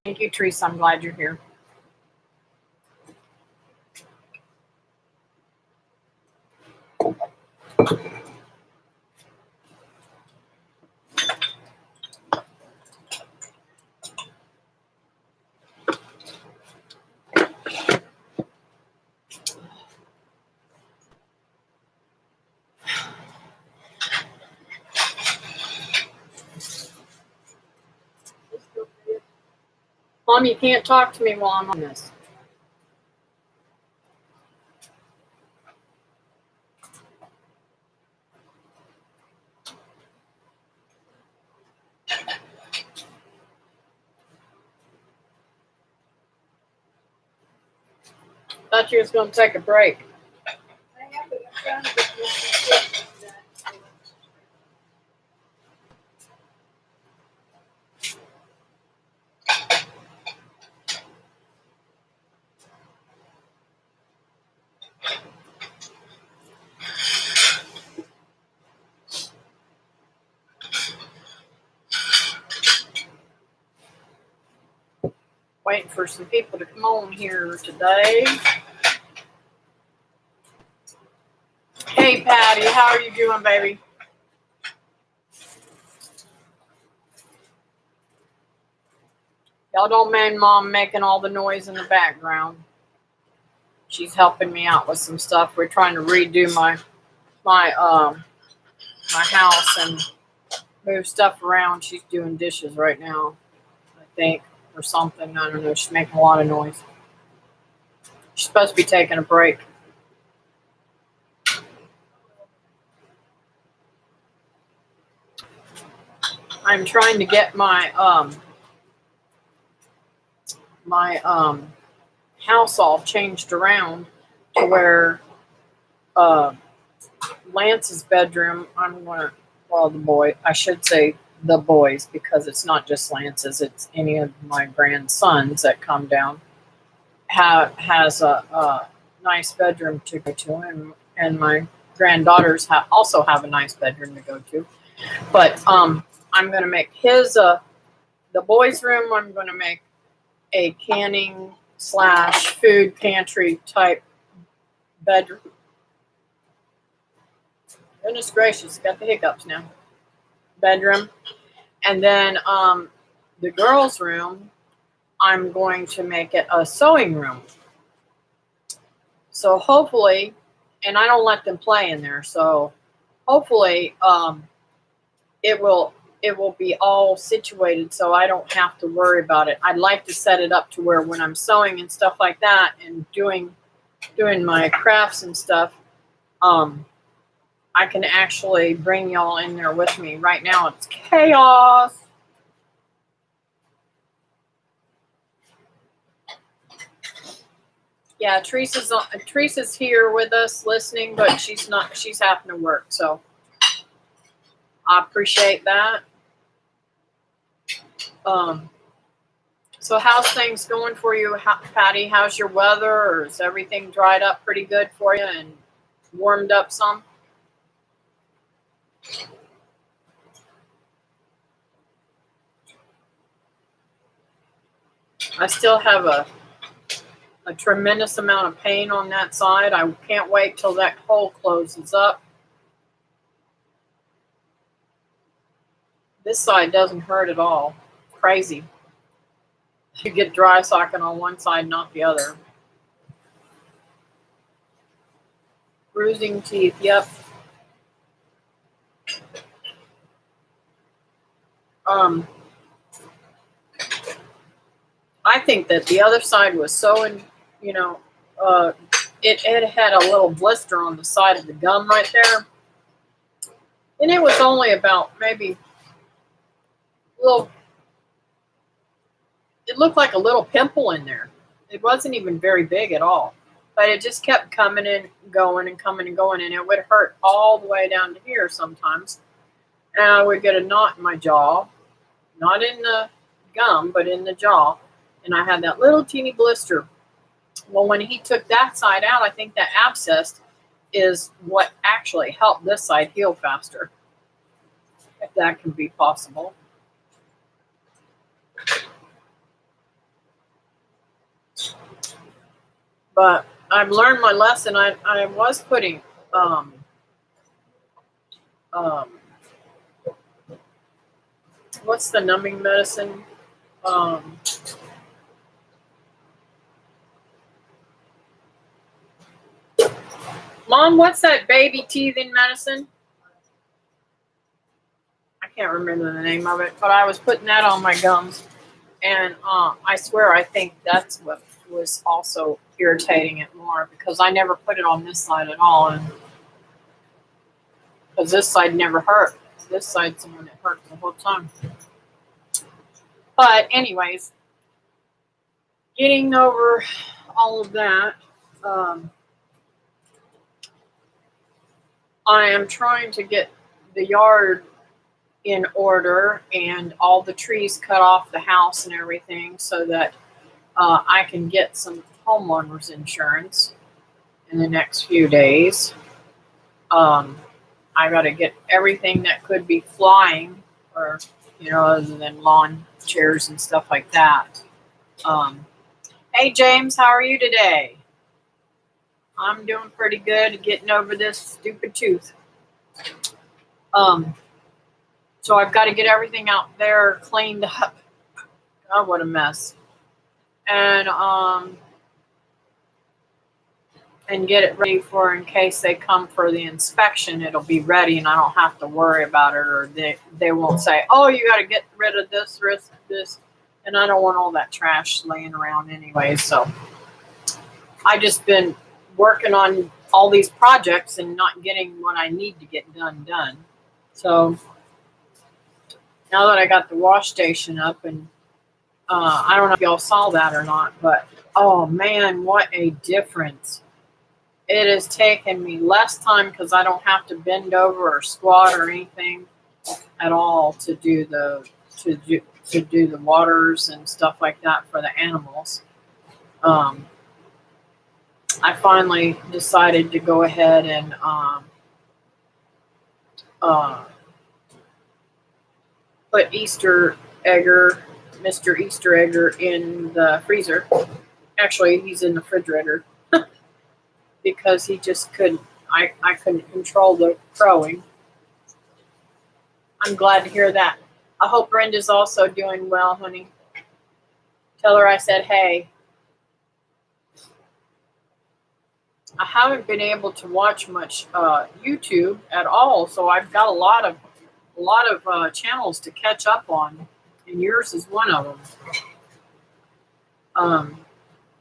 Thank you, Teresa. I'm glad you're here. Mom, you can't talk to me while I'm on this. Thought you was going to take a break. Waiting for some people to come on here today. Hey, Patty, how are you doing, baby? Y'all don't mind Mom making all the noise in the background. She's helping me out with some stuff. We're trying to redo my house and move stuff around. She's doing dishes right now, I think, or something. I don't know. She's making a lot of noise. She's supposed to be taking a break. I'm trying to get my house all changed around to where Lance's bedroom, I should say the boys, because it's not just Lance's, it's any of my grandsons that come down, has a nice bedroom to go to, and my granddaughters also have a nice bedroom to go to. But I'm going to make the boys' room, I'm going to make a canning / food pantry type bedroom. Goodness gracious, got the hiccups now. Bedroom. And then the girls' room, I'm going to make it a sewing room. So hopefully, and I don't let them play in there, so hopefully it will be all situated so I don't have to worry about it. I'd like to set it up to where when I'm sewing and stuff like that and doing my crafts and stuff, I can actually bring y'all in there with me. Right now it's chaos. Yeah, Teresa's here with us listening, but she's having to work, so I appreciate that. So how's things going for you, Patty? How's your weather? Or is everything dried up pretty good for you and warmed up some? I still have a tremendous amount of pain on that side. I can't wait till that hole closes up. This side doesn't hurt at all. Crazy. You get dry socket on one side, not the other. Bruising teeth, yep. I think that the other side was so, it had a little blister on the side of the gum right there. And it was only about maybe it looked like a little pimple in there. It wasn't even very big at all. But it just kept coming and going and coming and going. And it would hurt all the way down to here sometimes. And I would get a knot in my jaw. Not in the gum, but in the jaw. And I had that little teeny blister. Well, when he took that side out, I think that abscess is what actually helped this side heal faster. If that can be possible. But I've learned my lesson. I was putting um, um, what's the numbing medicine? Um, Mom, what's that baby teething medicine? I can't remember the name of it, but I was putting that on my gums, and I swear I think that's what was also irritating it more, because I never put it on this side at all, and because this side never hurt. This side's the one that hurt the whole time. But anyways, getting over all of that, I am trying to get the yard in order and all the trees cut off the house and everything, so that I can get some homeowners insurance in the next few days. I got to get everything that could be flying, or other than lawn chairs and stuff like that. Hey James, how are you today? I'm doing pretty good, getting over this stupid tooth. So I've got to get everything out there cleaned up. Oh, what a mess. And get it ready for, in case they come for the inspection, it'll be ready and I don't have to worry about it, or they won't say, oh, you got to get rid of this, this. And I don't want all that trash laying around anyway. So I just been working on all these projects and not getting what I need to get done. So now that I got the wash station up, and I don't know if y'all saw that or not, but oh man, what a difference. It has taken me less time because I don't have to bend over or squat or anything at all to do the waters and stuff like that for the animals. I finally decided to go ahead and put Mr. Easter Egger in the freezer. Actually, he's in the refrigerator because he just couldn't. I couldn't control the crowing. I'm glad to hear that. I hope Brenda's also doing well, honey. Tell her I said hey. I haven't been able to watch much YouTube at all, so I've got a lot of channels to catch up on, and yours is one of them.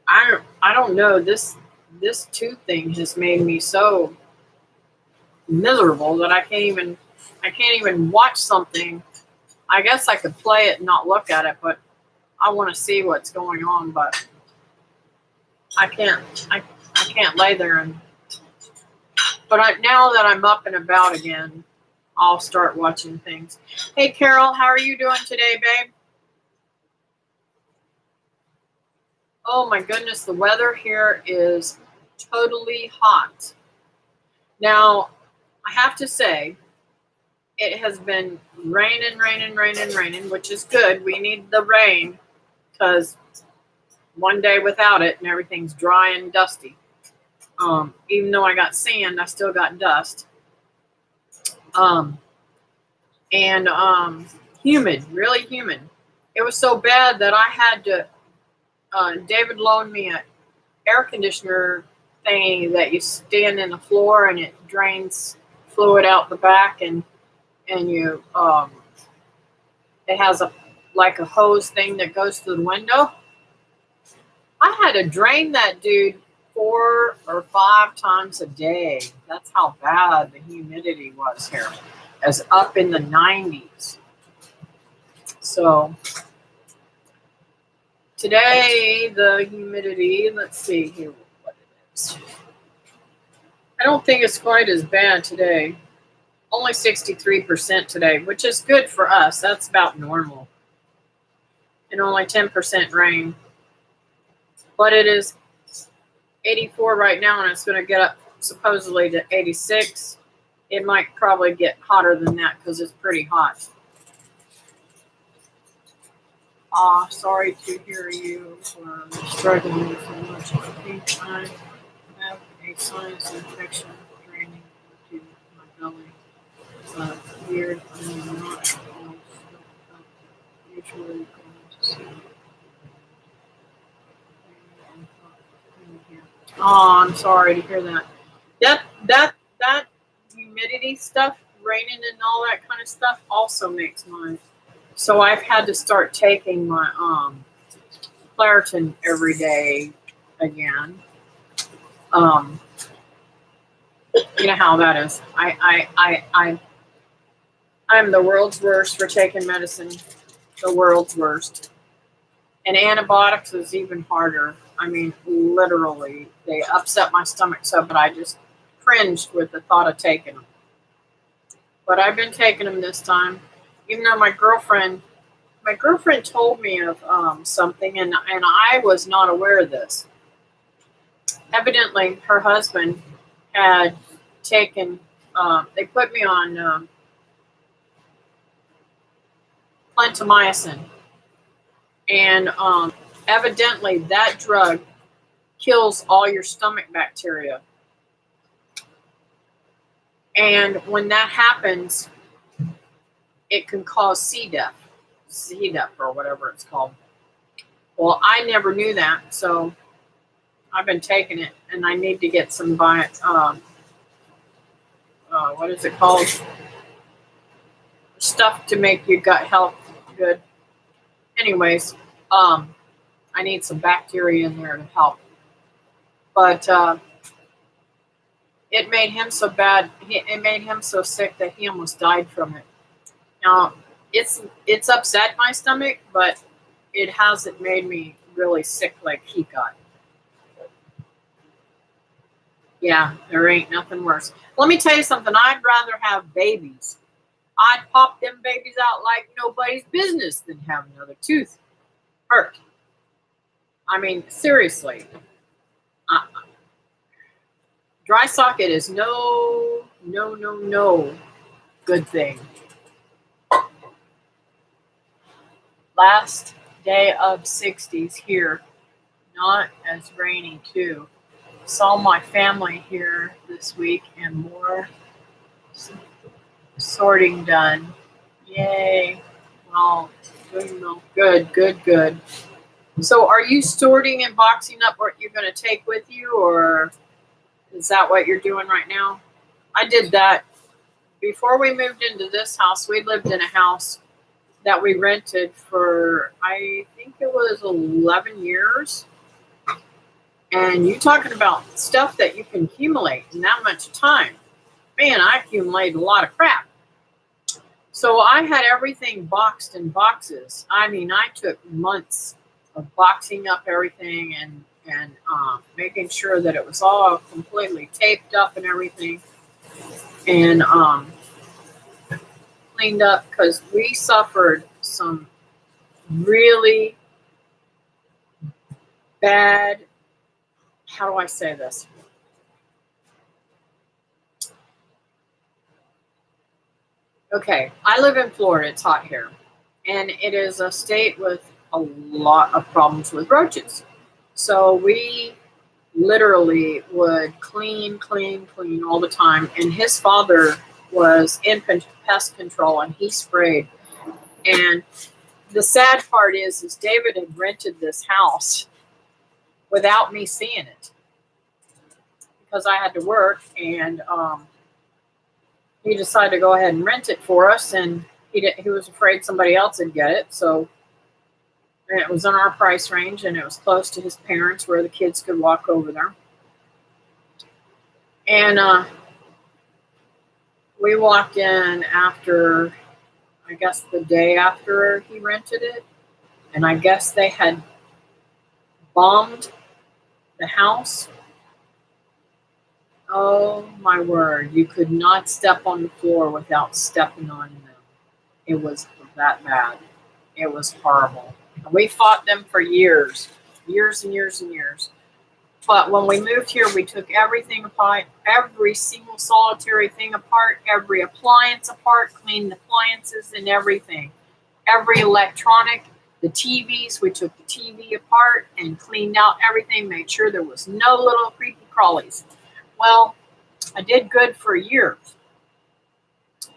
I don't know, this tooth thing has made me so miserable that I can't even watch something. I guess I could play it and not look at it, but I want to see what's going on, but I can't lay there but now that I'm up and about again, I'll start watching things. Hey Carol, how are you doing today, babe? Oh my goodness, the weather here is totally hot. Now, I have to say, it has been raining, which is good. We need the rain because one day without it and everything's dry and dusty. Even though I got sand, I still got dust. Humid, really humid. It was so bad that I had to, David loaned me an air conditioner thingy that you stand in the floor and it drains fluid out the back, and you, it has a hose thing that goes to the window. I had to drain that dude 4 or 5 times a day. That's how bad the humidity was here. As up in the 90s. So today the humidity, let's see here what it is. I don't think it's quite as bad today. Only 63% today, which is good for us. That's about normal. And only 10% rain. But it is 84 right now, and it's going to get up supposedly to 86. It might probably get hotter than that because it's pretty hot. Sorry to hear you were struggling so much. I think I have a sinus infection draining into my belly. Weird. I'm not all stuck up. Usually going to see. Oh, I'm sorry to hear that. That humidity stuff, raining and all that kind of stuff, also makes mine. So I've had to start taking my Claritin every day again. Um, you know how that is. I'm the world's worst for taking medicine. The world's worst. And antibiotics is even harder. I mean, literally, they upset my stomach so bad I just cringed with the thought of taking them. But I've been taking them this time, even though my girlfriend told me of something, and I was not aware of this. Evidently, her husband had taken. They put me on clindamycin, and evidently that drug kills all your stomach bacteria. And when that happens, it can cause C. diff or whatever it's called. Well, I never knew that, so I've been taking it, and I need to get some what is it called? Stuff to make your gut health good. Anyways, I need some bacteria in there to help. But it made him so bad. It made him so sick that he almost died from it. Now, it's upset my stomach, but it hasn't made me really sick like he got. Yeah, there ain't nothing worse. Let me tell you something. I'd rather have babies. I'd pop them babies out like nobody's business than have another tooth hurt. I mean, seriously. Dry socket is no good thing. Last day of 60s here. Not as rainy, too. Saw my family here this week and more sorting done. Yay. Well, good. So are you sorting and boxing up what you're going to take with you, or is that what you're doing right now? I did that. Before we moved into this house, we lived in a house that we rented for, I think it was 11 years. And you talking about stuff that you can accumulate in that much time. Man, I accumulated a lot of crap. So I had everything boxed in boxes. I mean, I took months of boxing up everything and making sure that it was all completely taped up and everything. And cleaned up, because we suffered some really bad, how do I say this? Okay, I live in Florida. It's hot here. And it is a state with a lot of problems with roaches. So we literally would clean all the time. And his father was in pest control, and he sprayed. And the sad part is David had rented this house without me seeing it, because I had to work, and he decided to go ahead and rent it for us, and he was afraid somebody else would get it. So it was in our price range, and it was close to his parents where the kids could walk over there. And we walked in after, I guess, the day after he rented it, and I guess they had bombed the house. Oh my word, you could not step on the floor without stepping on them. It was that bad. It was horrible. And we fought them for years. But when we moved here, we took everything apart, every single solitary thing apart, every appliance apart, cleaned the appliances and everything. Every electronic, The TVs, we took the TV apart and cleaned out everything, made sure there was no little creepy crawlies. Well, I did good for years.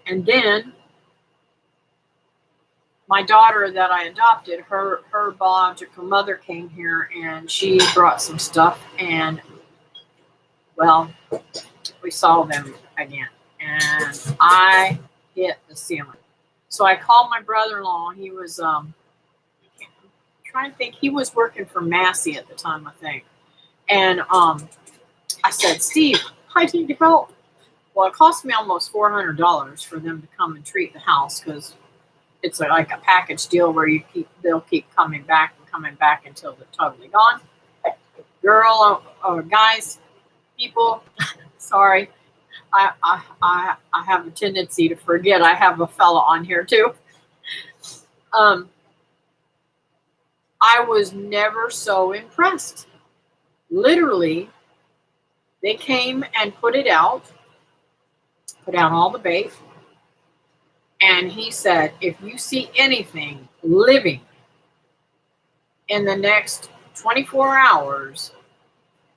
And then my daughter that I adopted, her biological mother came here and she brought some stuff, and well, we saw them again. And I hit the ceiling. So I called my brother-in-law. He was trying to think, he was working for Massey at the time, I think. And I said, Steve, I need help. Well, it cost me almost $400 for them to come and treat the house, because it's like a package deal where they'll keep coming back until they're totally gone. Girl, or guys, people, sorry, I have a tendency to forget I have a fella on here too. I was never so impressed. Literally, they came and put out all the bait. And he said, if you see anything living in the next 24 hours,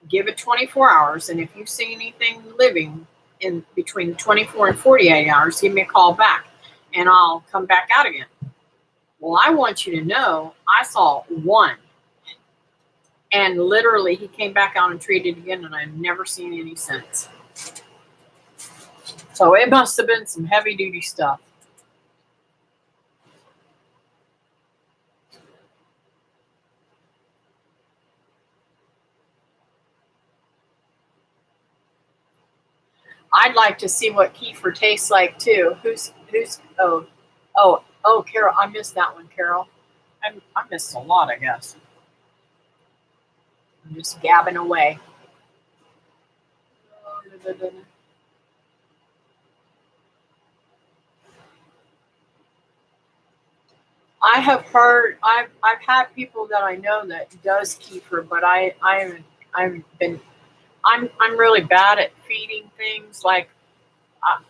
give it 24 hours. And if you see anything living in between 24 and 48 hours, give me a call back and I'll come back out again. Well, I want you to know, I saw one. And literally, he came back out and treated again, and I've never seen any since. So it must have been some heavy-duty stuff. I'd like to see what kefir tastes like too. Oh, Carol, I missed that one, Carol. I missed a lot, I guess. I'm just gabbing away. I have heard, I've had people that I know that does kefir, but I'm really bad at feeding things. Like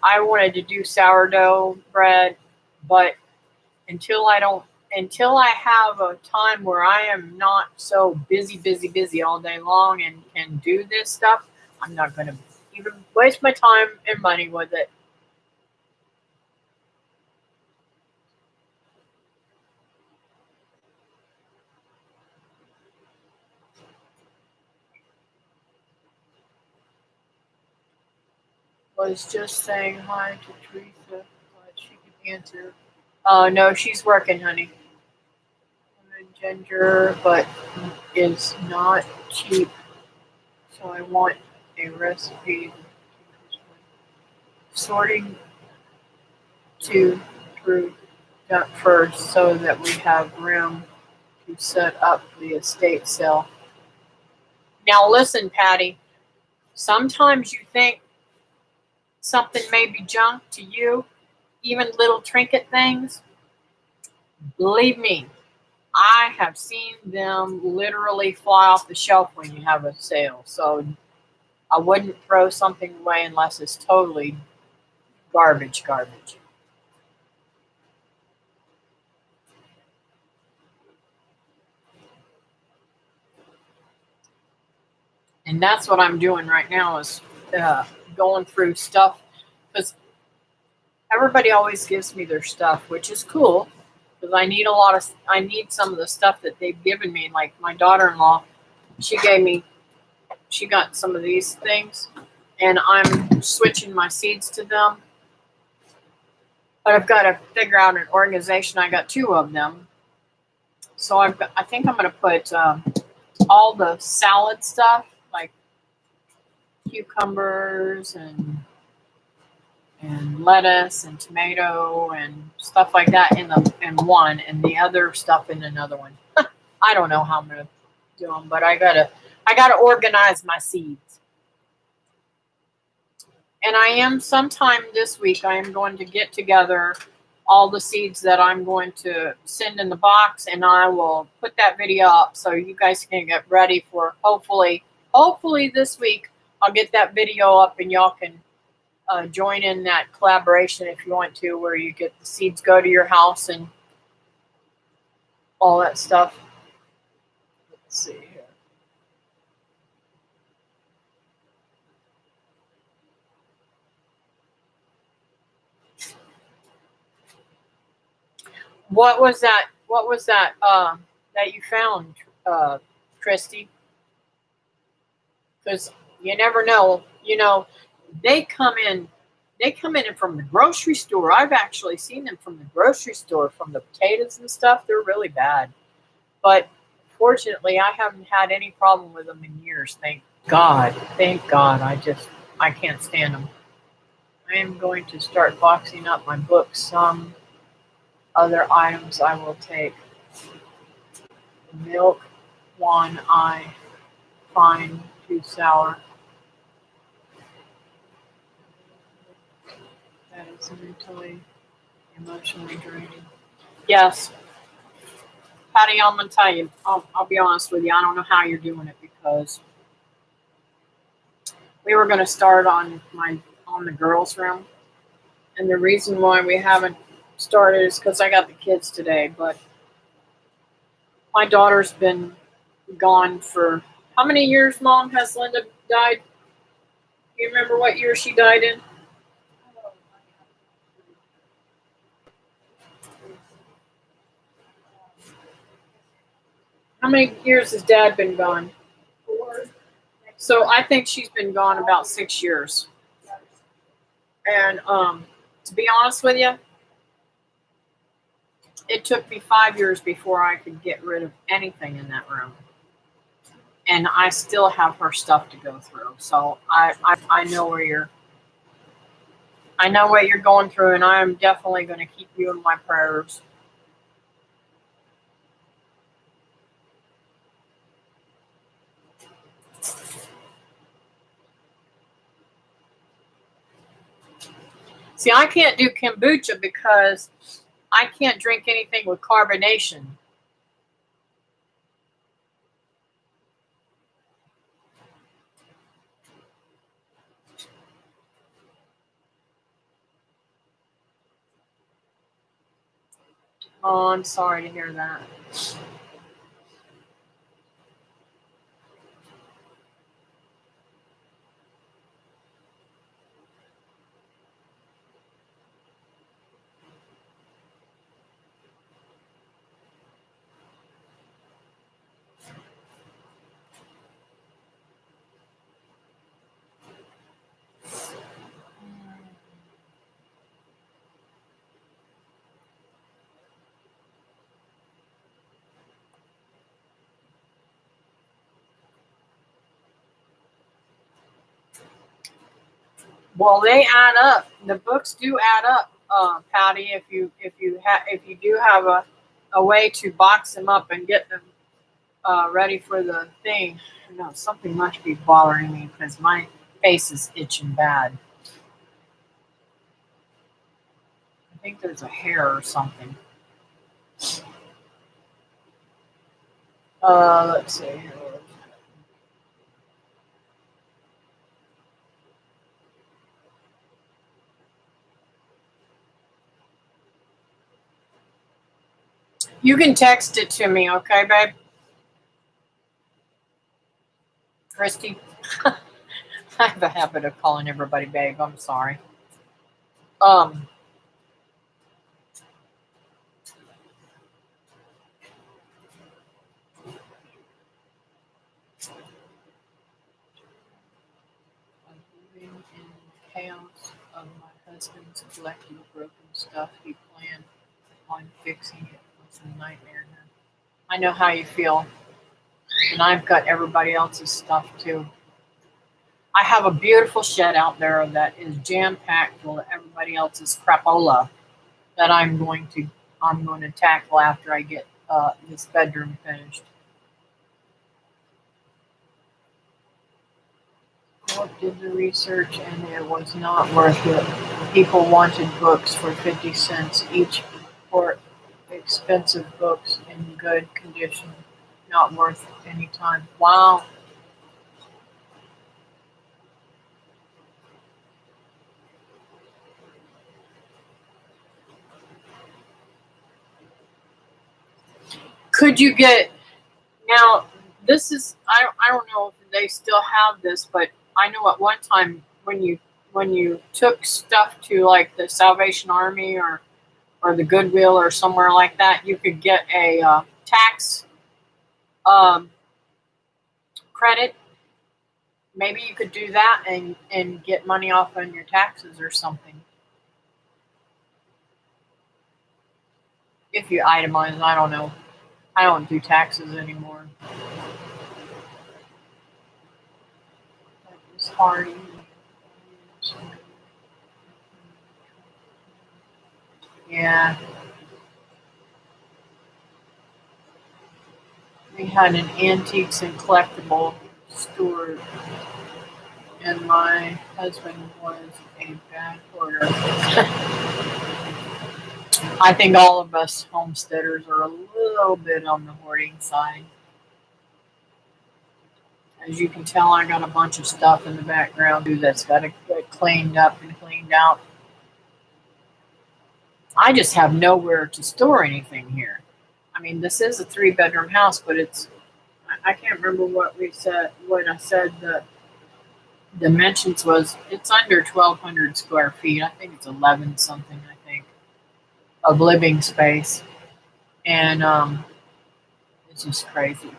I wanted to do sourdough bread, but until I have a time where I am not so busy all day long and can do this stuff, I'm not going to even waste my time and money with it. Was just saying hi to Teresa, but she can answer. Oh, no, she's working, honey. Ginger, but is not cheap, so I want a recipe. Sorting to through that first, so that we have room to set up the estate sale. Now listen, Patty, sometimes you think something may be junk to you, even little trinket things. Believe me, I have seen them literally fly off the shelf when you have a sale. So I wouldn't throw something away unless it's totally garbage. And that's what I'm doing right now, is going through stuff, because everybody always gives me their stuff, which is cool, because I need some of the stuff that they've given me. Like my daughter-in-law, she got some of these things, and I'm switching my seeds to them. But I've got to figure out an organization. I got 2 of them. So I think I'm going to put all the salad stuff, like cucumbers and lettuce and tomato and stuff like that in one, and the other stuff in another one. I don't know how I'm going to do them, but I gotta organize my seeds. And I am sometime this week, I am going to get together all the seeds that I'm going to send in the box, and I will put that video up so you guys can get ready for hopefully this week. I'll get that video up and y'all can join in that collaboration if you want to, where you get the seeds go to your house, and all that stuff. Let's see here. What was that? What was that? That you found, Christy? Because you never know. They come in. They come in from the grocery store. I've actually seen them from the grocery store, from the potatoes and stuff. They're really bad. But fortunately, I haven't had any problem with them in years. Thank God. Thank God. I can't stand them. I am going to start boxing up my books. Some other items I will take. Milk, one I find too sour. That is mentally, emotionally draining. Yes, Patty, I'm gonna tell you. I'll be honest with you. I don't know how you're doing it because we were gonna start on the girls' room, and the reason why we haven't started is because I got the kids today. But my daughter's been gone for how many years? Mom, has Linda died? Do you remember what year she died in? How many years has Dad been gone? 4. So I think she's been gone about 6 years. And to be honest with you, it took me 5 years before I could get rid of anything in that room. And I still have her stuff to go through. So I know I know what you're going through, and I am definitely going to keep you in my prayers. See, I can't do kombucha because I can't drink anything with carbonation. Oh, I'm sorry to hear that. Well, they add up. The books do add up, Patty. If you do have a way to box them up and get them ready for the thing, something must be bothering me because my face is itching bad. I think there's a hair or something. Let's see. You can text it to me, okay, babe? Christy? I have a habit of calling everybody babe. I'm sorry. Um, living in chaos of my husband's collecting broken stuff he planned on fixing it was a nightmare. I know how you feel, and I've got everybody else's stuff too. I have a beautiful shed out there that is jam packed full of everybody else's crapola that I'm going to tackle after I get this bedroom finished. I did the research and it was not worth it. People wanted books for 50 cents each for expensive books in good condition. Not worth any time. Wow. Could you get now? This is I don't know if they still have this, but I know at one time when you took stuff to like the Salvation Army or the Goodwill or somewhere like that, you could get a tax um, credit. Maybe you could do that and get money off on your taxes or something if you itemize. I don't know. I don't do taxes anymore. That was hard. Yeah, we had an antiques and collectible store, and my husband was a bad hoarder. I think all of us homesteaders are a little bit on the hoarding side. As you can tell, I got a bunch of stuff in the background too that's got to get cleaned up and cleaned out. I just have nowhere to store anything here. I mean, this is a 3-bedroom house, but I can't remember what we said, what I said the dimensions was. It's under 1,200 square feet. I think it's 11 something, I think, of living space. And it's just crazy.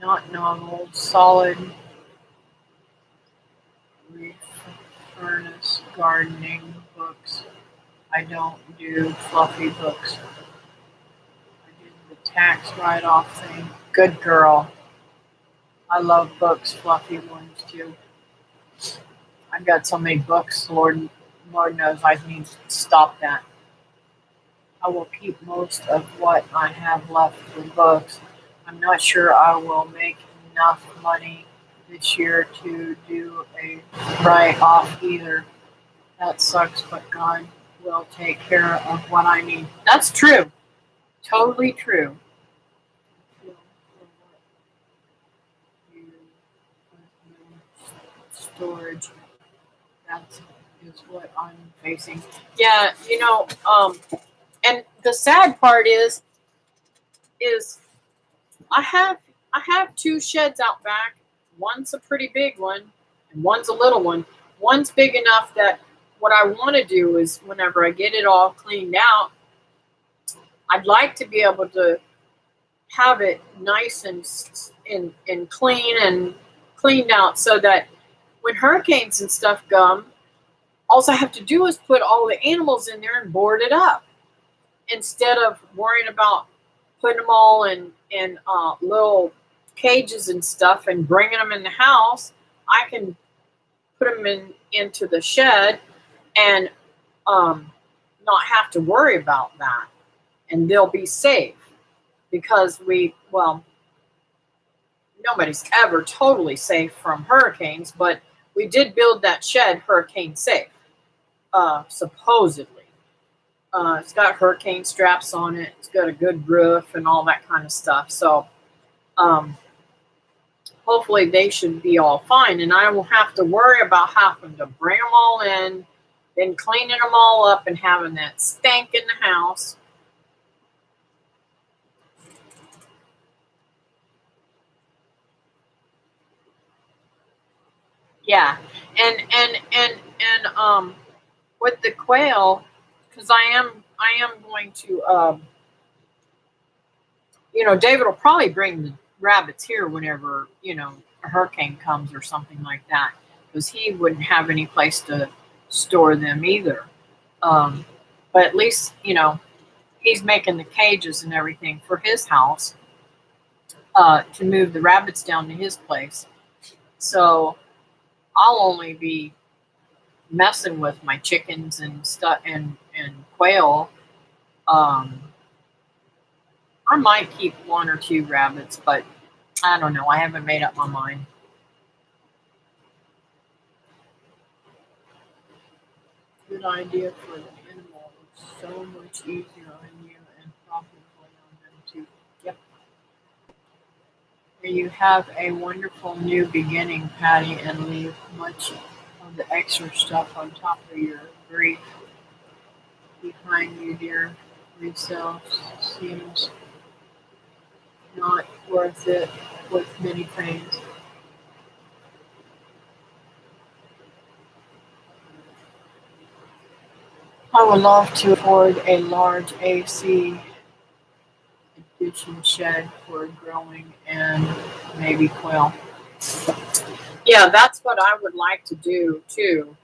Not novel, solid reef, furnace, gardening books. I don't do fluffy books. I do the tax write-off thing. Good girl. I love books, fluffy ones too. I've got so many books, Lord knows I need to stop that. I will keep most of what I have left for books. I'm not sure I will make enough money this year to do a write-off either. That sucks, but God will take care of what I need. That's true. Totally true. Storage. That is what I'm facing. Yeah, and the sad part is I have 2 sheds out back. One's a pretty big one, and one's a little one. One's big enough that what I want to do is whenever I get it all cleaned out, I'd like to be able to have it nice and clean and cleaned out so that when hurricanes and stuff come, all I have to do is put all the animals in there and board it up instead of worrying about putting them all in little cages and stuff and bringing them in the house. I can put them into the shed and not have to worry about that, and they'll be safe because nobody's ever totally safe from hurricanes, but we did build that shed hurricane safe, supposedly. It's got hurricane straps on it. It's got a good roof and all that kind of stuff. So hopefully they should be all fine. And I will have to worry about having to bring them all in, then cleaning them all up and having that stank in the house. Yeah, and with the quail, because I am going to David will probably bring the rabbits here whenever a hurricane comes or something like that, because he wouldn't have any place to store them either. But at least he's making the cages and everything for his house to move the rabbits down to his place. So I'll only be messing with my chickens and stuff and quail. I might keep 1 or 2 rabbits, but I don't know. I haven't made up my mind. Good idea for the animal. It's so much easier on you and probably on them too. Yep. May you have a wonderful new beginning, Patty, and leave much of the extra stuff on top of your grief. behind you, dear. Yourself seems not worth it with many things. I would love to afford a large AC addition shed for growing and maybe quail. Yeah, that's what I would like to do too.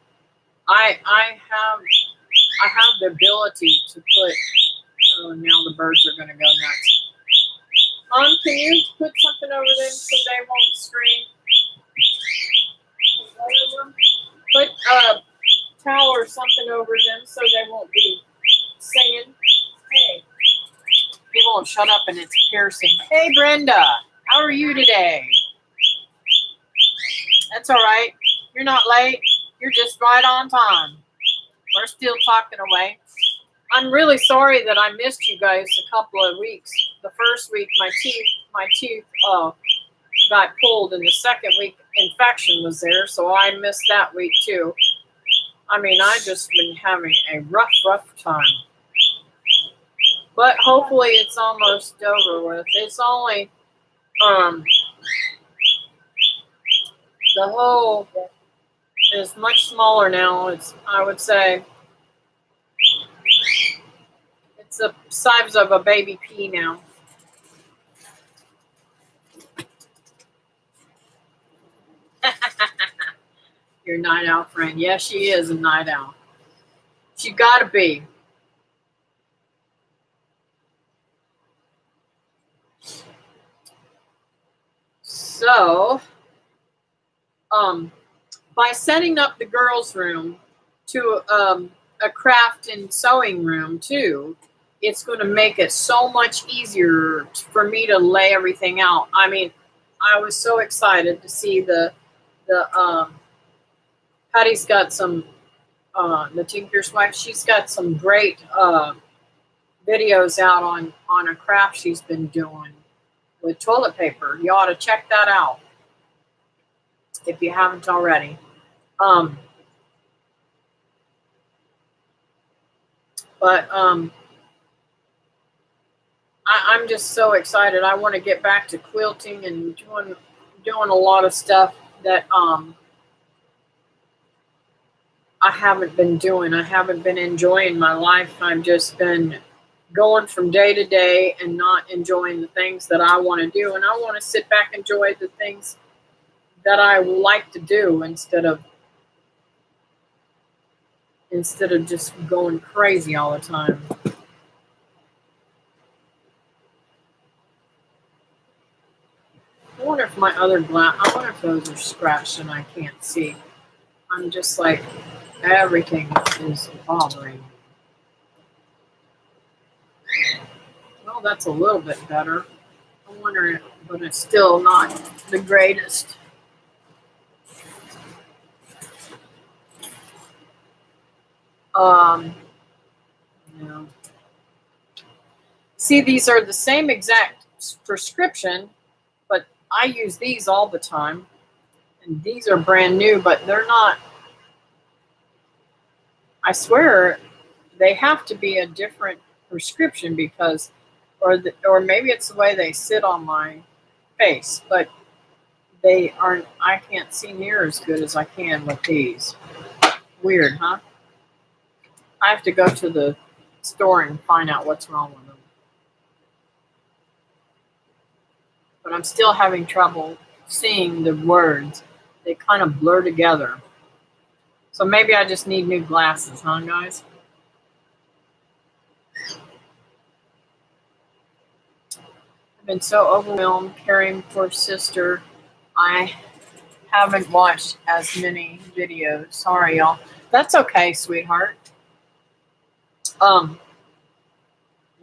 I have the ability to put. Oh, now the birds are going to go nuts. Can you put something over them so they won't scream? Put a towel or something over them so they won't be singing. Hey, he won't shut up and it's piercing. Hey, Brenda, how are you today? That's all right. You're not late. You're just right on time. We're still talking away. I'm really sorry that I missed you guys a couple of weeks. The first week, my teeth got pulled, and the second week, infection was there, so I missed that week too. I mean, I just been having a rough time. But hopefully, it's almost over with. It's only the hole is much smaller now. I would say it's the size of a baby pea now. Your night owl friend. Yeah, she is a night owl. She gotta be. So, by setting up the girls' room to a craft and sewing room too, it's going to make it so much easier for me to lay everything out. I mean, I was so excited to see the Patty's got some the Tinker's wife. She's got some great videos out on a craft she's been doing with toilet paper. You ought to check that out if you haven't already. But I'm just so excited. I want to get back to quilting and doing a lot of stuff that I haven't been doing. I haven't been enjoying my life. I've just been going from day to day and not enjoying the things that I want to do. And I want to sit back and enjoy the things that I like to do instead of just going crazy all the time. I wonder if my other I wonder if those are scratched and I can't see. I'm just like, everything is bothering me. Well, that's a little bit better. I wonder, but it's still not the greatest. No. See, these are the same exact prescription, but I use these all the time. And these are brand new, but they're not. I swear they have to be a different prescription because, or maybe it's the way they sit on my face, but they aren't. I can't see near as good as I can with these. Weird, huh? I have to go to the store and find out what's wrong with them. But I'm still having trouble seeing the words. They kind of blur together. So maybe I just need new glasses, huh, guys? I've been so overwhelmed caring for sister. I haven't watched as many videos. Sorry, y'all. That's okay, sweetheart.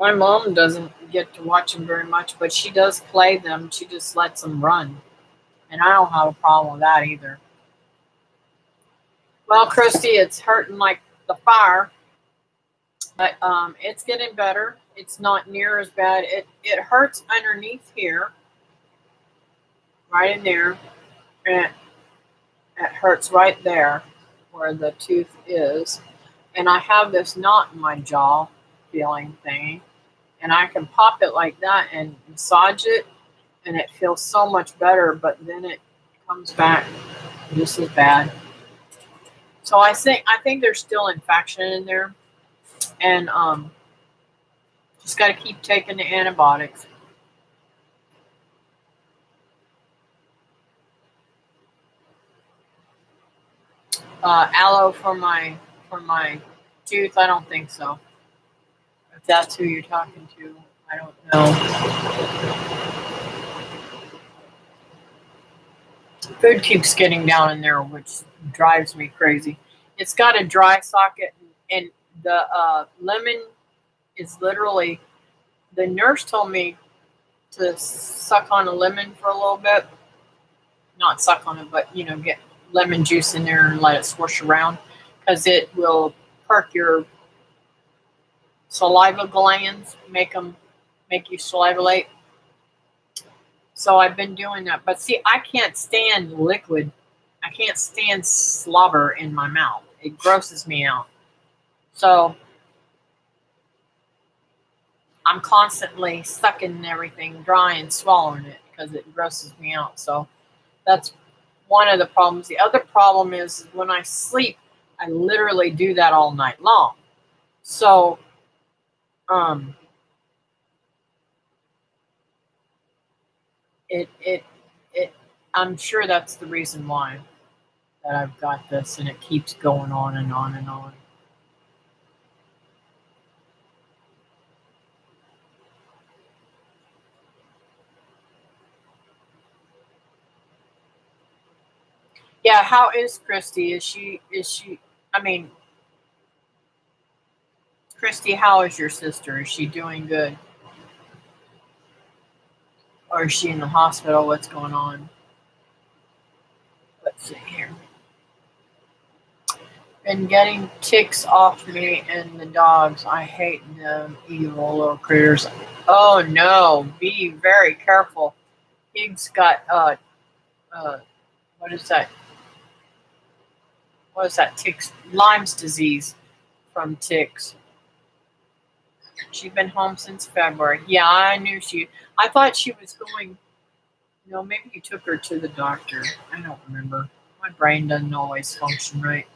My mom doesn't get to watch them very much, but she does play them. She just lets them run. And I don't have a problem with that either. Well, Christy, it's hurting like the fire. But it's getting better. It's not near as bad. It hurts underneath here. Right in there. And it hurts right there where the tooth is. and I have this knot in my jaw feeling thing, and I can pop it like that and massage it, and it feels so much better. But then it comes back just as bad. So I think there's still infection in there, and just got to keep taking the antibiotics. Aloe for my tooth. I don't think so. If that's who you're talking to, I don't know. Food keeps getting down in there, which drives me crazy. It's got a dry socket, and the lemon is literally. The nurse told me to suck on a lemon for a little bit. Not suck on it, but get lemon juice in there and let it swoosh around, because it will perk your saliva glands, make you salivate. So I've been doing that. But see, I can't stand liquid. I can't stand slobber in my mouth. It grosses me out. So I'm constantly sucking everything dry and swallowing it because it grosses me out. So that's one of the problems. The other problem is when I sleep, I literally do that all night long. So um it I'm sure that's the reason why that I've got this, and it keeps going on and on and on. Yeah, how is Christy? Is she I mean, Christy, how is your sister? Is she doing good? Or is she in the hospital? What's going on? Let's see here. Been getting ticks off me and the dogs. I hate them evil little critters. Oh no, be very careful. Pig's got uh what is that? What is that? Ticks, Lyme's disease from ticks. She's been home since February. Yeah, I knew she. I thought she was going. No, maybe you took her to the doctor. I don't remember. My brain doesn't always function right.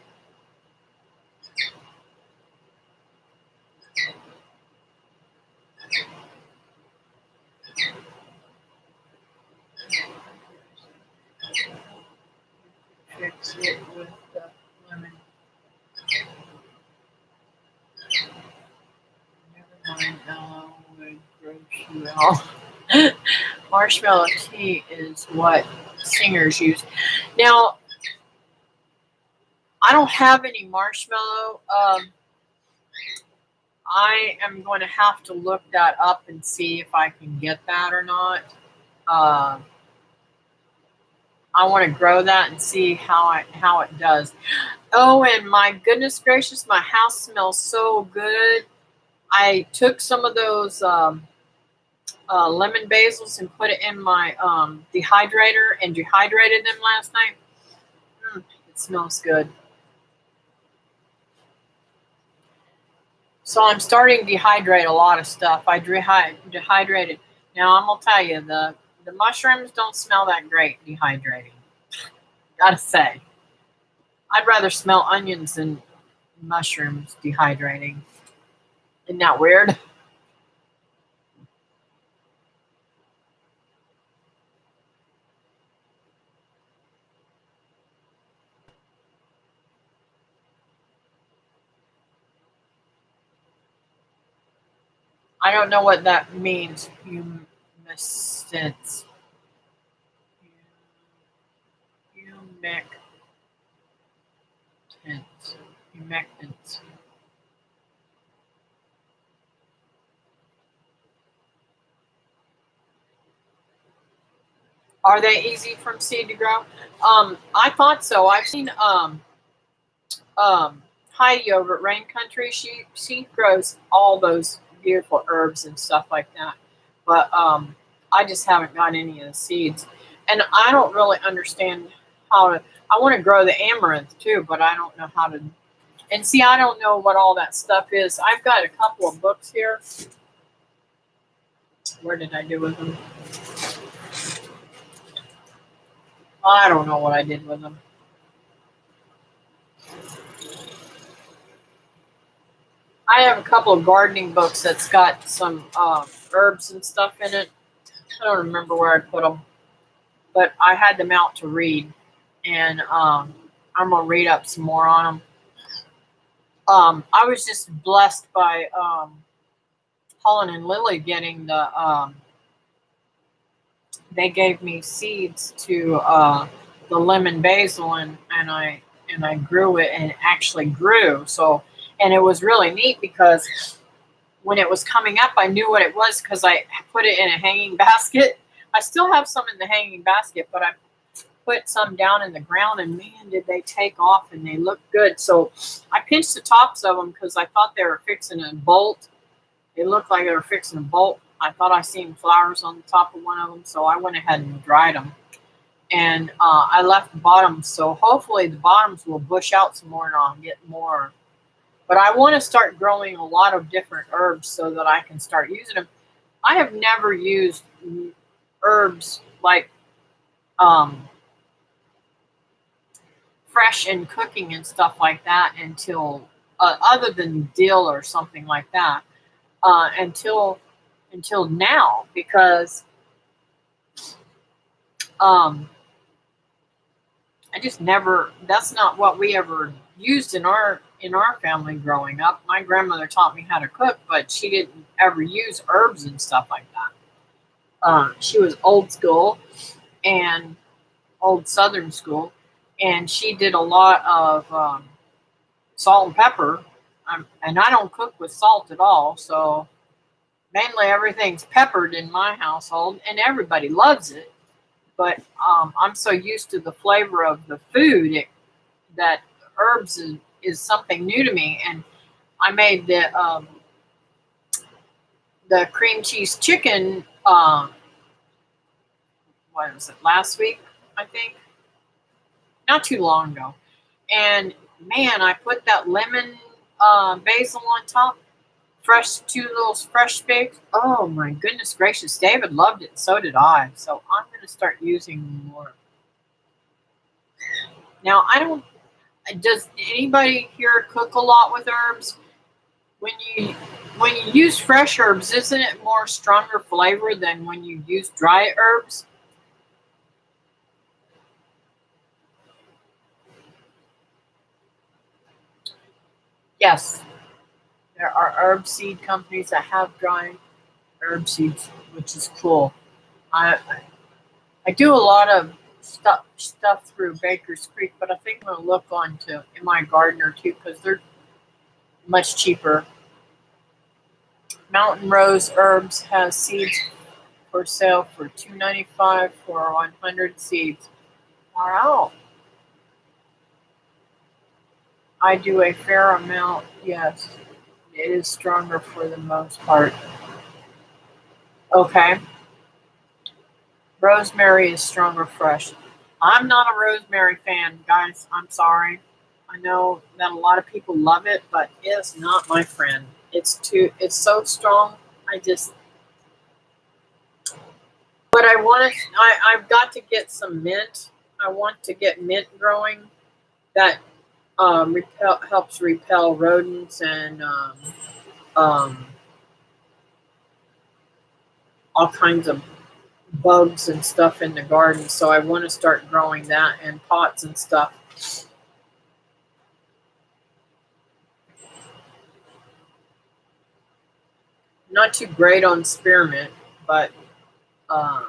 Fix it with the lemon. Never mind, aloe would gross you out. Marshmallow tea is what singers use. Now, I don't have any marshmallow. I am going to have to look that up and see if I can get that or not. Uh, I want to grow that and see how it does. Oh, and my goodness gracious, my house smells so good. I took some of those lemon basils and put it in my dehydrator and dehydrated them last night. It smells good. So I'm starting to dehydrate a lot of stuff. I dehydrated. Now I'm gonna tell you, the mushrooms don't smell that great dehydrating. Gotta say, I'd rather smell onions than mushrooms dehydrating. Isn't that weird? I don't know what that means. Humescence. Humectants. Humectants. Are they easy from seed to grow? I thought so. I've seen um, Heidi over at Rain Country. She grows all those beautiful herbs and stuff like that. But I just haven't got any of the seeds, and I don't really understand how to. I want to grow the amaranth too, but I don't know how to. And see, I don't know what all that stuff is. I've got a couple of books here. Where did I do with them? I don't know what I did with them. I have a couple of gardening books that's got some herbs and stuff in it. I don't remember where I put them, but I had them out to read, and I'm gonna read up some more on them. I was just blessed by Holland and Lily getting they gave me seeds to the lemon basil, and I grew it, and it actually grew. So, and it was really neat because when it was coming up, I knew what it was because I put it in a hanging basket. I still have some in the hanging basket, but I put some down in the ground, and man, did they take off, and they looked good. So I pinched the tops of them because I thought they were fixing a bolt. They looked like they were fixing a bolt. I thought I seen flowers on the top of one of them, so I went ahead and dried them. And I left the bottoms, so hopefully the bottoms will bush out some more and I'll get more. But I want to start growing a lot of different herbs so that I can start using them. I have never used herbs like fresh in cooking and stuff like that until, other than dill or something like that, until now, because I just never. That's not what we ever used in our family growing up. My grandmother taught me how to cook, but she didn't ever use herbs and stuff like that. She was old school and old Southern school, and she did a lot of salt and pepper. And I don't cook with salt at all, so mainly everything's peppered in my household, and everybody loves it. But I'm so used to the flavor of the food that herbs is something new to me. And I made the cream cheese chicken. What was it, last week? I think, not too long ago. And man, I put that lemon basil on top, fresh, two little fresh baked. Oh my goodness gracious, David loved it, and so did I. So I'm going to start using more. Now, I don't. Does anybody here cook a lot with herbs? When you use fresh herbs, isn't it more stronger flavor than when you use dry herbs? Yes, there are herb seed companies that have dry herb seeds, which is cool. I I do a lot of stuff through Baker's Creek, but I think I'm gonna look on to In My Gardener too because they're much cheaper. Mountain Rose Herbs has seeds for sale for $2.95 for 100 seeds. Wow. I do a fair amount, yes. It is stronger for the most part. Okay. Rosemary is stronger fresh. I'm not a rosemary fan, guys. I'm sorry. I know that a lot of people love it, but it's not my friend. It's so strong. I just, but I want to, I've got to get some mint. I want to get mint growing that helps repel rodents and um, all kinds of bugs and stuff in the garden. So I want to start growing that in pots and stuff. Not too great on spearmint, but uh,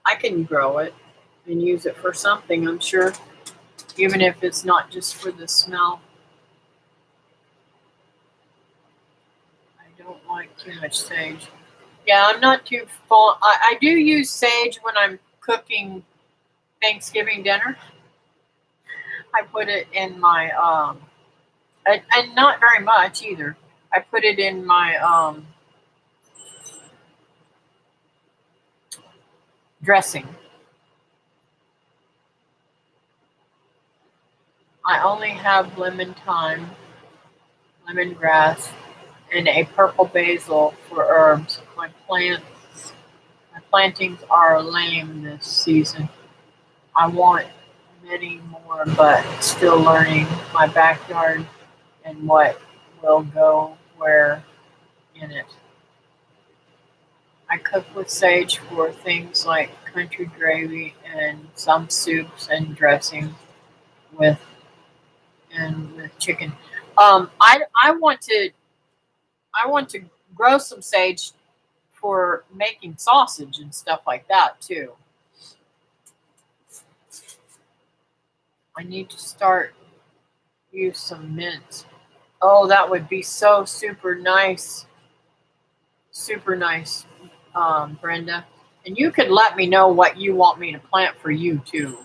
I can grow it and use it for something, I'm sure, even if it's not just for the smell. I don't like too much sage. Yeah, I'm not too full. I do use sage when I'm cooking Thanksgiving dinner. I put it in my, and not very much either. I put it in my dressing. only have lemon thyme, lemongrass, and a purple basil for herbs. My plantings are lame this season. I want many more, but still learning my backyard and what will go where in it. I cook with sage for things like country gravy and some soups and dressings with with chicken. I want to grow some sage for making sausage and stuff like that too. I need to start use some mint. Oh, that would be so super nice, Brenda. And you could let me know what you want me to plant for you too,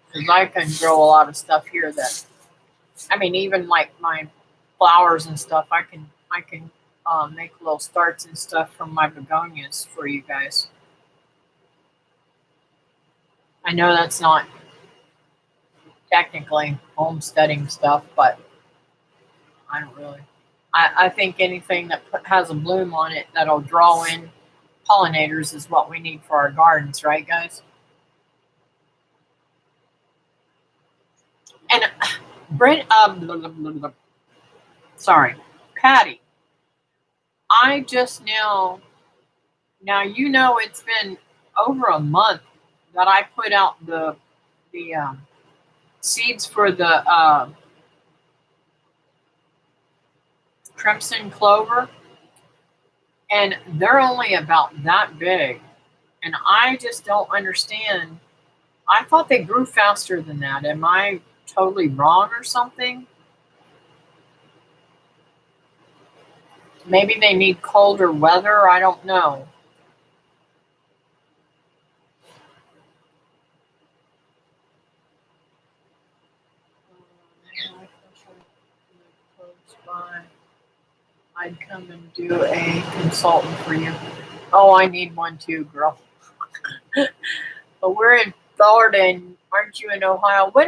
because I can grow a lot of stuff here. That I mean, even like my flowers and stuff, I can make little starts and stuff from my begonias for you guys. I know that's not technically homesteading stuff, but I don't really. I think anything that has a bloom on it that'll draw in pollinators is what we need for our gardens, right, guys? And Brent, sorry, Patty. I just now you know it's been over a month that I put out the seeds for the crimson clover, and they're only about that big, and I just don't understand. I thought they grew faster than that. Am I totally wrong or something? Maybe they need colder weather. I don't know. I'd come and do a consultant for you. Oh, I need one too, girl. But we're in Florida, and aren't you in Ohio? What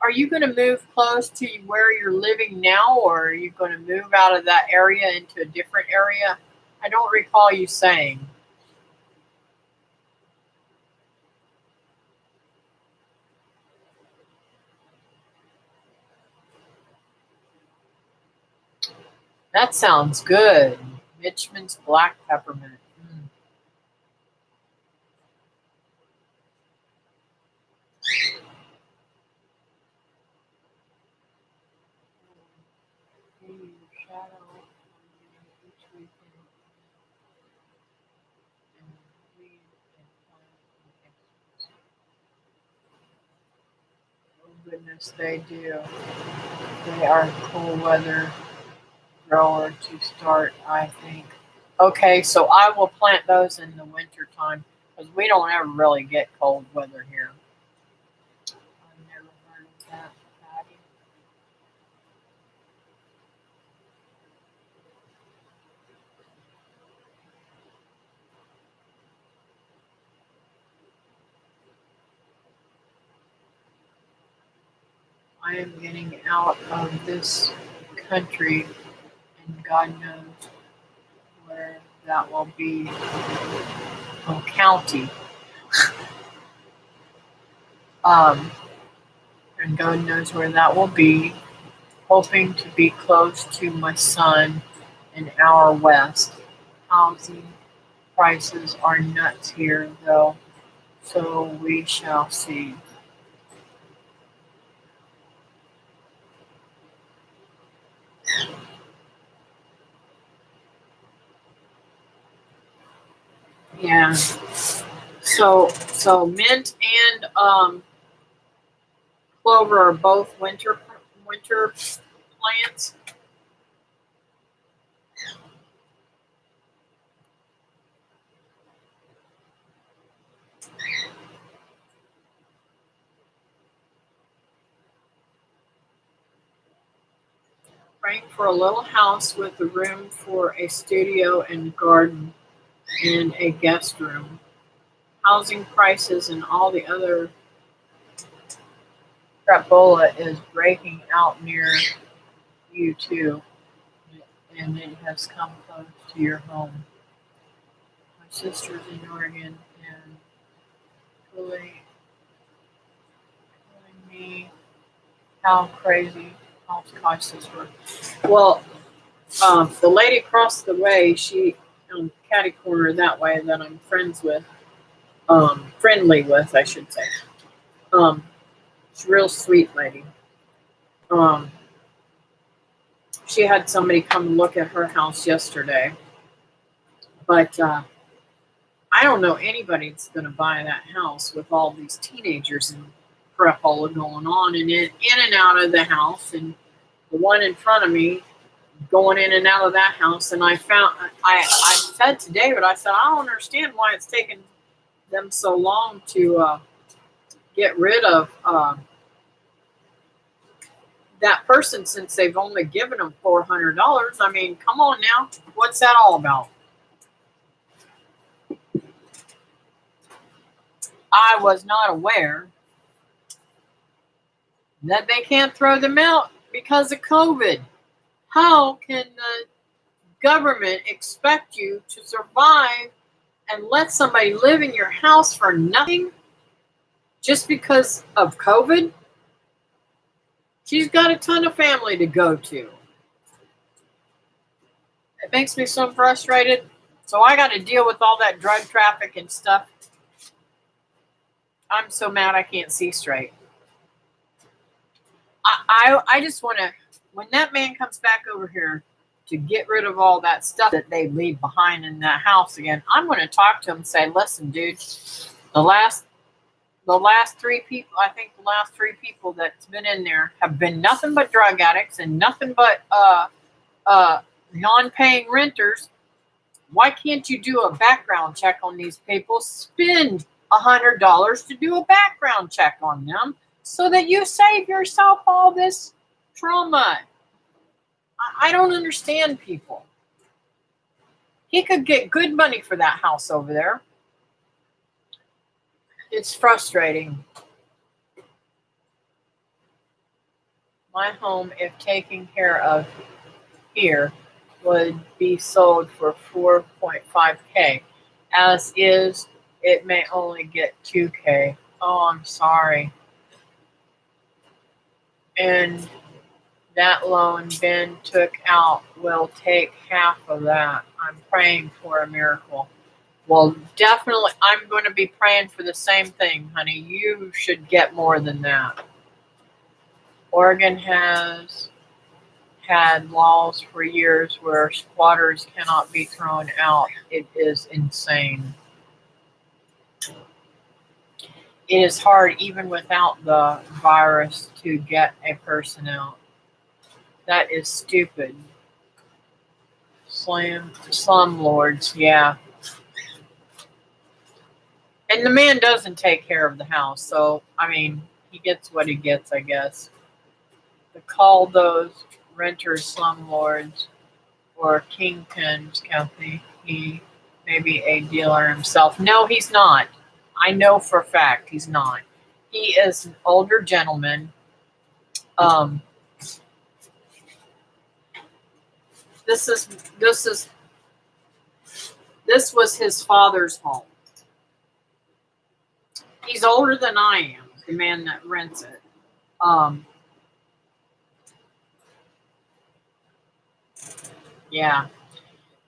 are you going to move close to where you're living now, or are you going to move out of that area into a different area? I don't recall you saying. That sounds good. Mitchman's black peppermint. Mm. Shadow each weekend and weed and plant. Oh goodness, they do. They are cool weather grower to start, I think. Okay, so I will plant those in the winter time because we don't ever really get cold weather here. I've never heard of that, Patty. I am getting out of this country, and God knows where that will be. Oh, county. Um, and God knows where that will be. Hoping to be close to my son in our west. Housing prices are nuts here, though, so we shall see. Yeah. So mint and clover are both winter plants. Praying for a little house with a room for a studio and garden and a guest room. Housing prices and all the other crapola is breaking out near you too, and it has come close to your home. My sister's in Oregon and telling me how crazy all crises were. Well, the lady across the way, she catty corner that way that I'm friendly with, I should say. She's a real sweet lady. Um, she had somebody come look at her house yesterday, but I don't know anybody that's going to buy that house with all these teenagers and crapola going on and in and out of the house, and the one in front of me going in and out of that house. And I said to David, I said, I don't understand why it's taken them so long to get rid of that person since they've only given them $400. I mean, come on now. What's that all about? I was not aware that they can't throw them out because of COVID. How can the government expect you to survive and let somebody live in your house for nothing just because of COVID? She's got a ton of family to go to. It makes me so frustrated. So I got to deal with all that drug traffic and stuff. I'm so mad I can't see straight. I just want to, when that man comes back over here to get rid of all that stuff that they leave behind in that house again, I'm going to talk to him and say, listen, dude, the last three people, I think the last three people that's been in there have been nothing but drug addicts and nothing but non-paying renters. Why can't you do a background check on these people? Spend $100 to do a background check on them so that you save yourself all this trauma. I don't understand people. He could get good money for that house over there. It's frustrating. My home, if taken care of here, would be sold for $4.5K. As is, it may only get $2K. Oh, I'm sorry. And that loan Ben took out will take half of that. I'm praying for a miracle. Well, definitely, I'm going to be praying for the same thing, honey. You should get more than that. Oregon has had laws for years where squatters cannot be thrown out. It is insane. It is hard, even without the virus, to get a person out. That is stupid. Slum lords, yeah. And the man doesn't take care of the house, so, I mean, he gets what he gets, I guess. To call those renters slumlords or kingpins, Cathy, he may be a dealer himself. No, he's not. I know for a fact he's not. He is an older gentleman. This was his father's home. He's older than I am, the man that rents it. Yeah.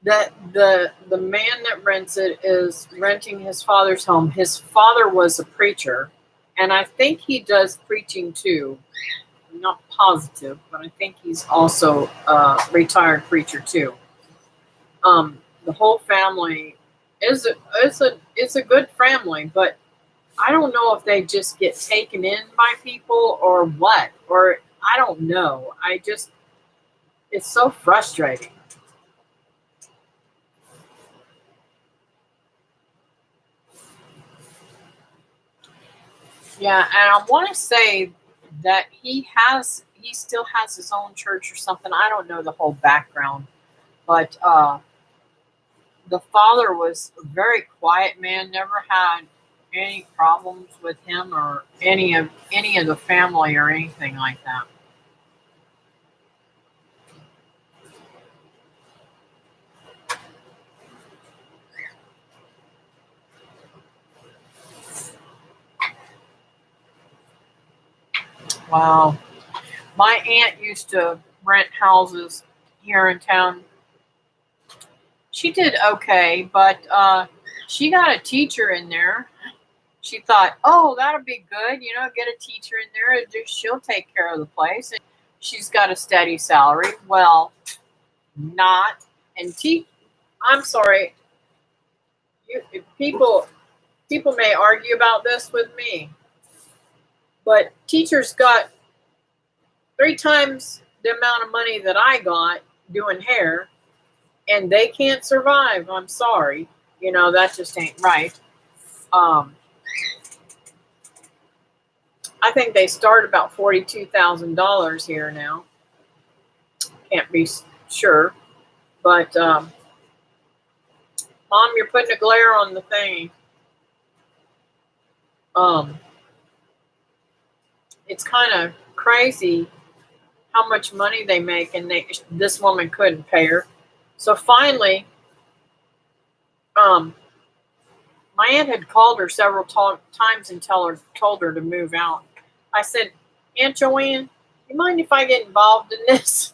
The man that rents it is renting his father's home. His father was a preacher, and I think he does preaching too. I'm not positive, but I think he's also a retired preacher too. The whole family is a good family, but I don't know if they just get taken in by people or what, or I don't know. It's so frustrating. Yeah, and I want to say that he still has his own church or something. I don't know the whole background, but the father was a very quiet man, never had any problems with him or any of the family or anything like that? Wow. My aunt used to rent houses here in town. She did okay, but she got a teacher in there. She thought, oh, that'll be good, get a teacher in there, and she'll take care of the place. And she's got a steady salary. Well, not. And I'm sorry, people may argue about this with me, but teachers got 3 times the amount of money that I got doing hair, and they can't survive. I'm sorry. That just ain't right. Um, I think they start about $42,000 here now. Can't be sure. But, Mom, you're putting a glare on the thing. It's kind of crazy how much money they make, and this woman couldn't pay her. So finally, my aunt had called her several times and told her to move out. I said, Aunt Joanne, you mind if I get involved in this?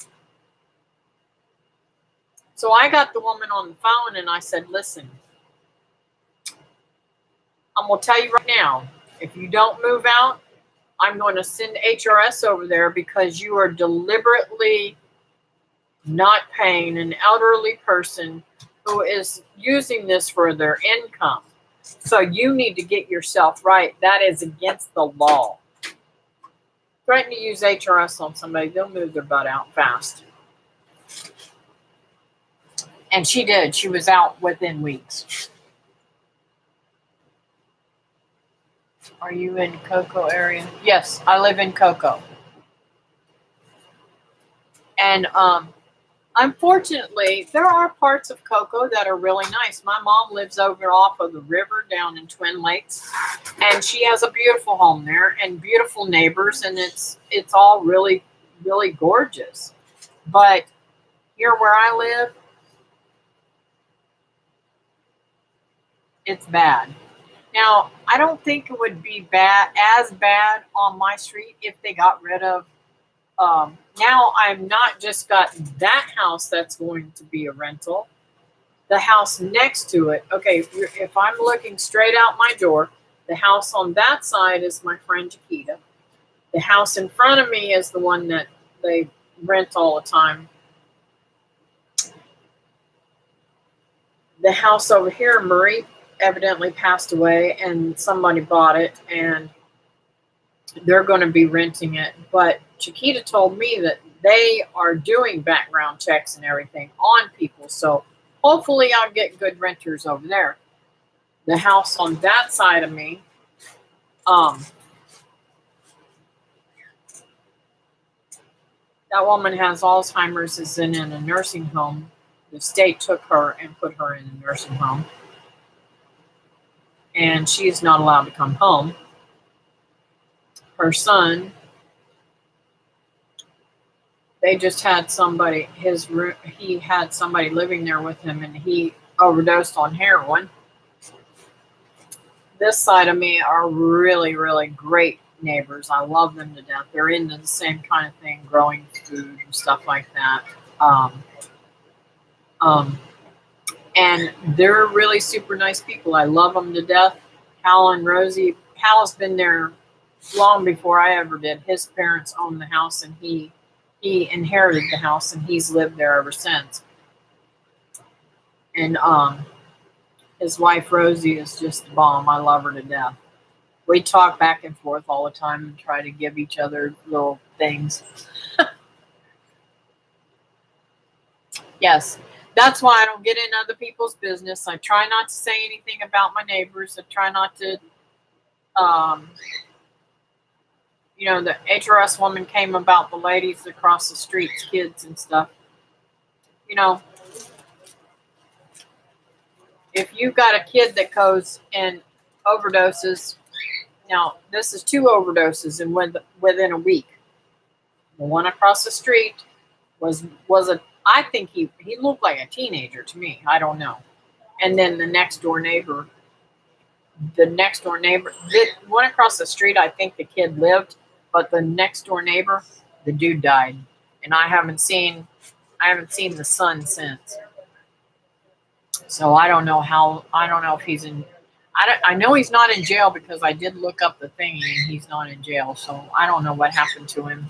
So I got the woman on the phone and I said, listen, I'm going to tell you right now, if you don't move out, I'm going to send HRS over there because you are deliberately not paying an elderly person who is using this for their income. So you need to get yourself right. That is against the law. Threaten to use HRS on somebody, they'll move their butt out fast. And she did. She was out within weeks. Are you in Cocoa area? Yes, I live in Cocoa. And unfortunately, there are parts of Cocoa that are really nice. My mom lives over off of the river down in Twin Lakes, and she has a beautiful home there and beautiful neighbors, and it's all really, really gorgeous. But here where I live, it's bad. Now, I don't think it would be as bad on my street if they got rid of. Now I've not just got that house that's going to be a rental. The house next to it. Okay, if I'm looking straight out my door, the house on that side is my friend Chiquita. The house in front of me is the one that they rent all the time. The house over here, Marie evidently passed away and somebody bought it and they're going to be renting it. But Chiquita told me that they are doing background checks and everything on people. So hopefully I'll get good renters over there. The house on that side of me, that woman has Alzheimer's, is in a nursing home. The state took her and put her in a nursing home. And she is not allowed to come home. Her son, they just had somebody, he had somebody living there with him and he overdosed on heroin. This side of me are really, really great neighbors. I love them to death. They're into the same kind of thing, growing food and stuff like that. And they're really super nice people. I love them to death. Hal and Rosie. Hal's been there long before I ever did. His parents owned the house and he inherited the house and he's lived there ever since. And his wife Rosie is just the bomb. I love her to death. We talk back and forth all the time and try to give each other little things. Yes, that's why I don't get in other people's business. I try not to say anything about my neighbors. I try not to, the HRS woman came about the ladies across the streets, kids and stuff. If you've got a kid that goes and overdoses. Now, this is two overdoses within a week. The one across the street was a I think he looked like a teenager to me. I don't know. And then the next door neighbor, the one across the street, I think the kid lived, but the next door neighbor, the dude died, and I haven't seen the son since. So I don't know if he's in. I know he's not in jail because I did look up the thingy and he's not in jail. So I don't know what happened to him.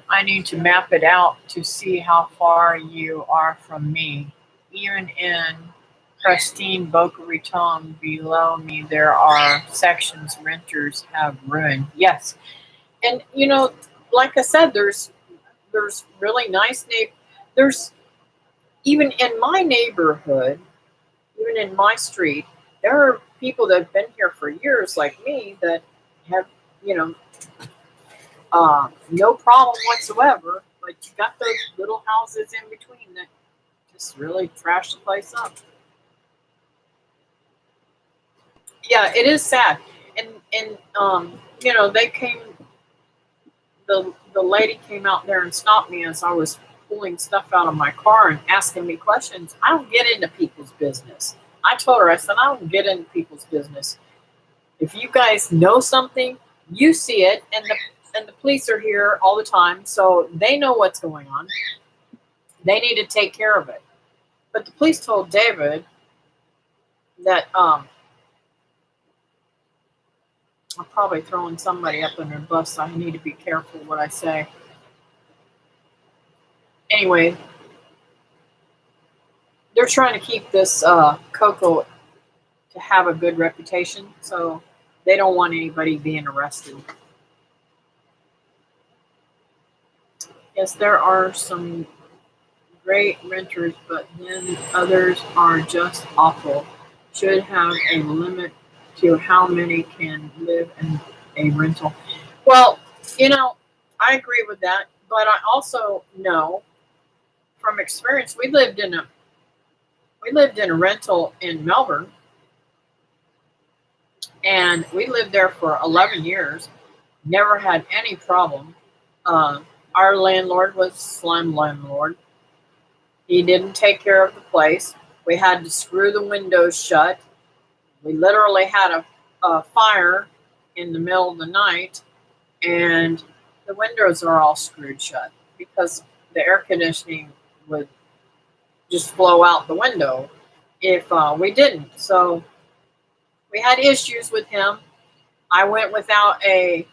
I need to map it out to see how far you are from me. Even in pristine Boca Raton below me, there are sections renters have ruined. Yes, and like I said, there's really nice there's even in my neighborhood, even in my street, there are people that have been here for years, like me, that have you know no problem whatsoever. But you got those little houses in between that just really trash the place up. Yeah, it is sad, and they came. The lady came out there and stopped me as I was pulling stuff out of my car and asking me questions. I don't get into people's business. I told her, I said, I don't get into people's business. If you guys know something, you see it, and the police are here all the time, so they know what's going on. They need to take care of it. But the police told David that I'm probably throwing somebody up under the bus, so I need to be careful what I say. Anyway, they're trying to keep this Coco to have a good reputation, so they don't want anybody being arrested. Yes, there are some great renters, but then others are just awful. Should have a limit to how many can live in a rental. Well, I agree with that, but I also know from experience we lived in a rental in Melbourne, and we lived there for 11 years. Never had any problem. Uh, our landlord was a slum landlord. He didn't take care of the place. We had to screw the windows shut. We literally had a fire in the middle of the night, and the windows are all screwed shut because the air conditioning would just blow out the window if we didn't. So we had issues with him. I went without a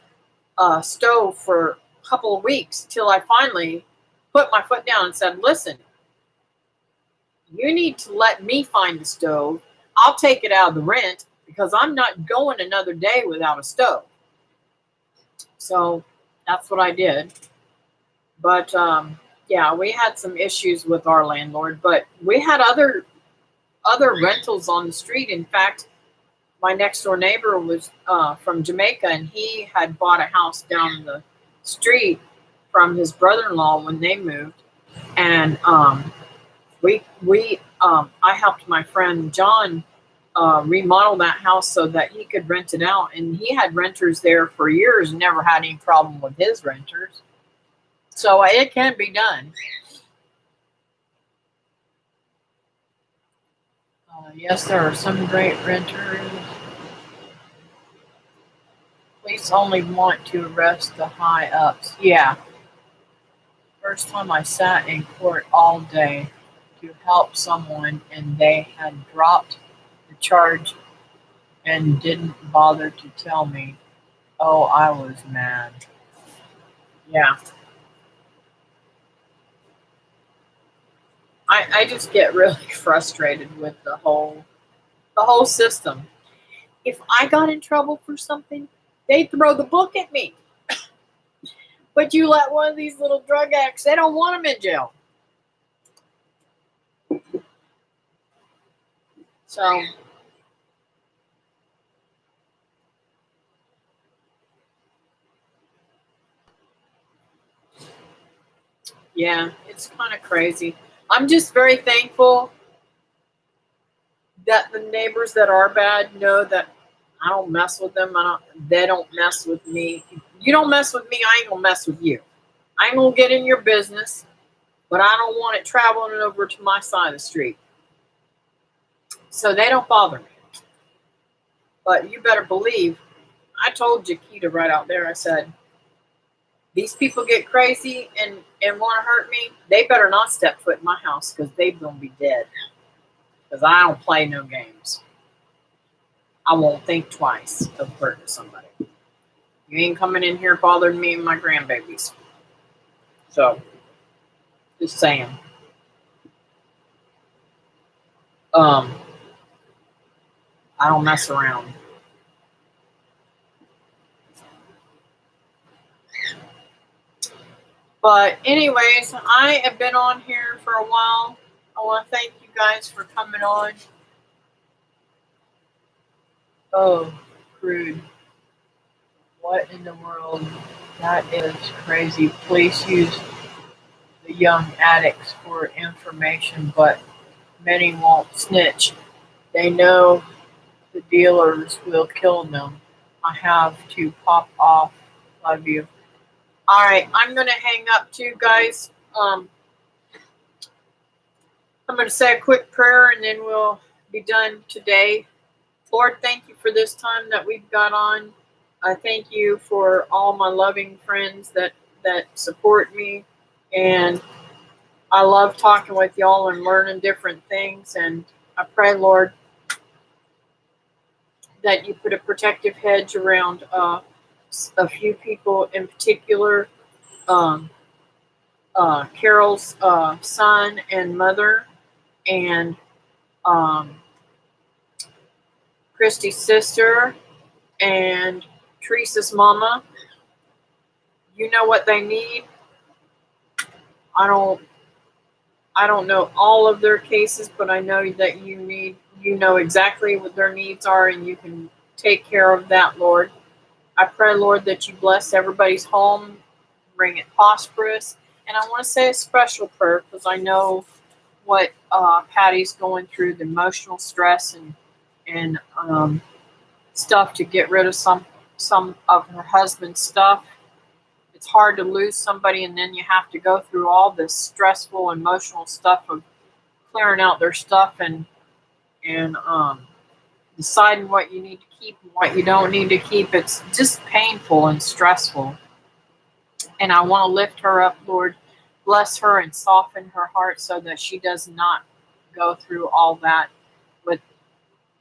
stove for a couple of weeks till I finally put my foot down and said, listen, you need to let me find the stove. I'll take it out of the rent because I'm not going another day without a stove. So that's what I did. But yeah, we had some issues with our landlord, but we had other rentals on the street. In fact, my next door neighbor was from Jamaica, and he had bought a house down the street from his brother-in-law when they moved, and I helped my friend John remodel that house so that he could rent it out, and he had renters there for years and never had any problem with his renters. So it can be done. Yes, there are some great renters. Police only want to arrest the high ups. Yeah. First time I sat in court all day to help someone and they had dropped the charge and didn't bother to tell me. Oh, I was mad. Yeah. I just get really frustrated with the whole system. If I got in trouble for something, they'd throw the book at me. But you let one of these little drug addicts, they don't want them in jail. So, yeah, it's kind of crazy. I'm just very thankful that the neighbors that are bad know that I don't mess with them. They don't mess with me. You don't mess with me, I ain't gonna mess with you. I ain't gonna get in your business, but I don't want it traveling over to my side of the street. So they don't bother me. But you better believe, I told Jaquita right out there, I said, these people get crazy and want to hurt me, they better not step foot in my house because they're going to be dead. Because I don't play no games. I won't think twice of hurting somebody. You ain't coming in here bothering me and my grandbabies. So, just saying. I don't mess around. But anyways, I have been on here for a while. I want to thank you guys for coming on. Oh, crude. What in the world? That is crazy. Police use the young addicts for information, but many won't snitch. They know the dealers will kill them. I have to pop off. Love you. All right, I'm going to hang up too, guys. I'm going to say a quick prayer and then we'll be done today. Lord, thank you for this time that we've got on. I thank you for all my loving friends that support me. And I love talking with y'all and learning different things. And I pray, Lord, that you put a protective hedge around a few people in particular. Carol's son and mother, and Christy's sister, and Teresa's mama. You know what they need. I don't know all of their cases, but I know that you know exactly what their needs are, and you can take care of that, Lord. I pray, Lord, that you bless everybody's home, bring it prosperous. And I want to say a special prayer because I know what Patty's going through, the emotional stress and stuff to get rid of some of her husband's stuff. It's hard to lose somebody and then you have to go through all this stressful emotional stuff of clearing out their stuff and deciding what you need to keep and what you don't need to keep. It's just painful and stressful. And I want to lift her up, Lord. Bless her and soften her heart so that she does not go through all that with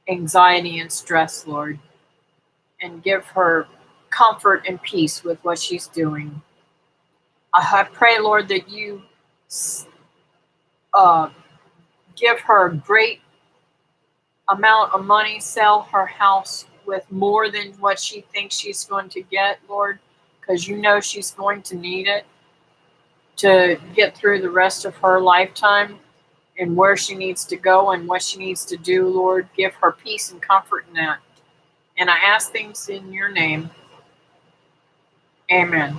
anxiety and stress, Lord. And give her comfort and peace with what she's doing. I pray, Lord, that you give her a great amount of money, sell her house with more than what she thinks she's going to get, Lord, because you know she's going to need it to get through the rest of her lifetime and where she needs to go and what she needs to do, Lord. Give her peace and comfort in that. And I ask things in your name. Amen.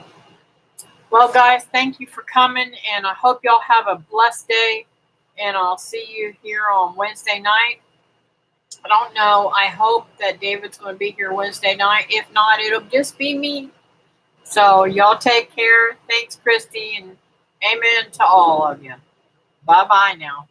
Well, guys, thank you for coming, and I hope y'all have a blessed day, and I'll see you here on Wednesday night. I don't know. I hope that David's going to be here Wednesday night. If not, it'll just be me. So y'all take care. Thanks, Christy, and amen to all of you. Bye-bye now.